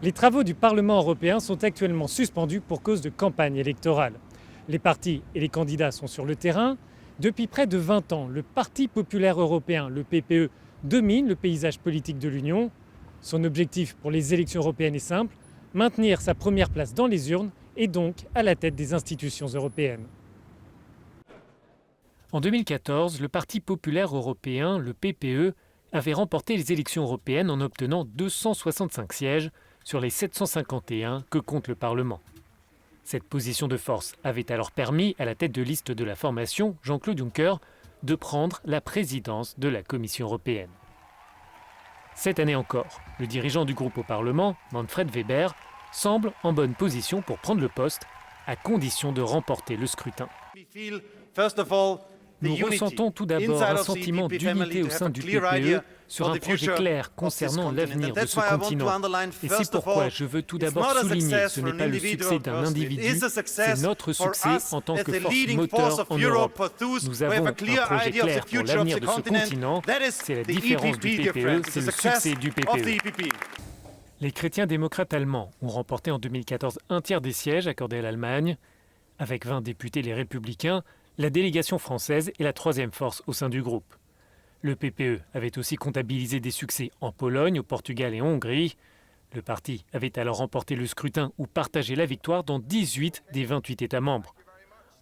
Les travaux du Parlement européen sont actuellement suspendus pour cause de campagne électorale. Les partis et les candidats sont sur le terrain. Depuis près de 20 ans, le Parti populaire européen, le PPE, domine le paysage politique de l'Union. Son objectif pour les élections européennes est simple, maintenir sa première place dans les urnes et donc à la tête des institutions européennes. En 2014, le Parti populaire européen, le PPE, avait remporté les élections européennes en obtenant 265 sièges sur les 751 que compte le Parlement. Cette position de force avait alors permis à la tête de liste de la formation, Jean-Claude Juncker, de prendre la présidence de la Commission européenne. Cette année encore, le dirigeant du groupe au Parlement, Manfred Weber, semble en bonne position pour prendre le poste, à condition de remporter le scrutin. Nous ressentons tout d'abord un sentiment d'unité au sein du PPE sur un projet clair concernant l'avenir de ce continent. Et c'est pourquoi je veux tout d'abord souligner, ce n'est pas le succès d'un individu, c'est notre succès en tant que force moteur en Europe. Nous avons un projet clair pour l'avenir de ce continent, c'est la différence du PPE, c'est le succès du PPE. Les chrétiens démocrates allemands ont remporté en 2014 un tiers des sièges accordés à l'Allemagne. Avec 20 députés, les Républicains, la délégation française est la troisième force au sein du groupe. Le PPE avait aussi comptabilisé des succès en Pologne, au Portugal et en Hongrie. Le parti avait alors remporté le scrutin ou partagé la victoire dans 18 des 28 États membres.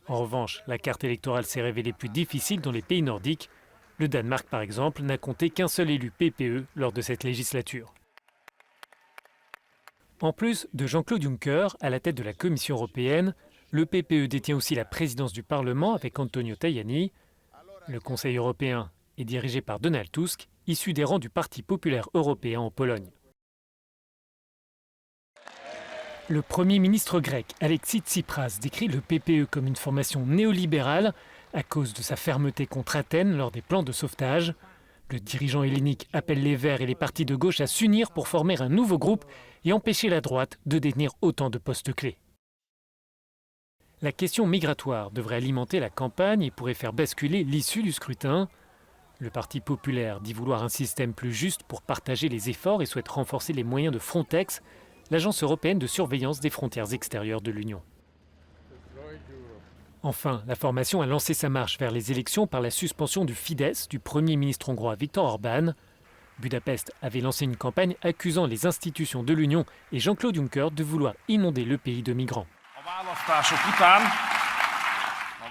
En revanche, la carte électorale s'est révélée plus difficile dans les pays nordiques. Le Danemark, par exemple, n'a compté qu'un seul élu PPE lors de cette législature. En plus de Jean-Claude Juncker à la tête de la Commission européenne, le PPE détient aussi la présidence du Parlement avec Antonio Tajani. Le Conseil européen est dirigé par Donald Tusk, issu des rangs du Parti populaire européen en Pologne. Le Premier ministre grec, Alexis Tsipras, décrit le PPE comme une formation néolibérale à cause de sa fermeté contre Athènes lors des plans de sauvetage. Le dirigeant hellénique appelle les Verts et les partis de gauche à s'unir pour former un nouveau groupe et empêcher la droite de détenir autant de postes clés. La question migratoire devrait alimenter la campagne et pourrait faire basculer l'issue du scrutin. Le Parti populaire dit vouloir un système plus juste pour partager les efforts et souhaite renforcer les moyens de Frontex, l'agence européenne de surveillance des frontières extérieures de l'Union. Enfin, la formation a lancé sa marche vers les élections par la suspension du Fidesz du Premier ministre hongrois Viktor Orbán. Budapest avait lancé une campagne accusant les institutions de l'Union et Jean-Claude Juncker de vouloir inonder le pays de migrants.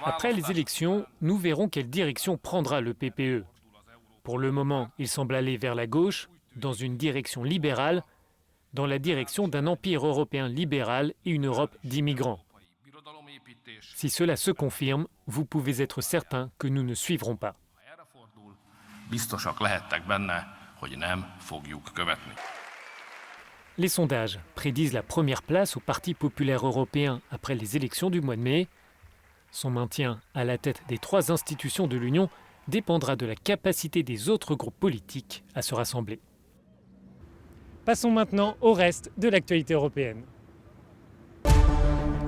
Après les élections, nous verrons quelle direction prendra le PPE. Pour le moment, il semble aller vers la gauche, dans une direction libérale, dans la direction d'un empire européen libéral et une Europe d'immigrants. Si cela se confirme, vous pouvez être certain que nous ne suivrons pas. Les sondages prédisent la première place au Parti populaire européen après les élections du mois de mai. Son maintien à la tête des trois institutions de l'Union dépendra de la capacité des autres groupes politiques à se rassembler. Passons maintenant au reste de l'actualité européenne.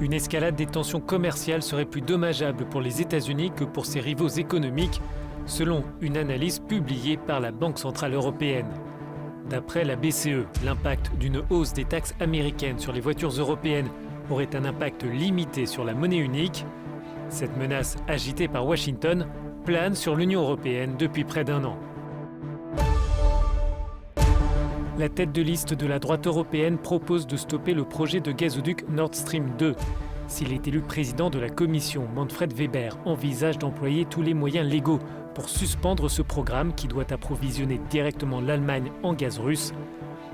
Une escalade des tensions commerciales serait plus dommageable pour les États-Unis que pour ses rivaux économiques, selon une analyse publiée par la Banque centrale européenne. D'après la BCE, l'impact d'une hausse des taxes américaines sur les voitures européennes aurait un impact limité sur la monnaie unique. Cette menace agitée par Washington plane sur l'Union européenne depuis près d'un an. La tête de liste de la droite européenne propose de stopper le projet de gazoduc Nord Stream 2. S'il est élu président de la Commission, Manfred Weber envisage d'employer tous les moyens légaux pour suspendre ce programme qui doit approvisionner directement l'Allemagne en gaz russe.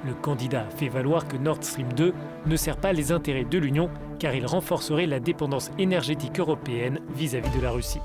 Le candidat fait valoir que Nord Stream 2 ne sert pas les intérêts de l'Union car il renforcerait la dépendance énergétique européenne vis-à-vis de la Russie.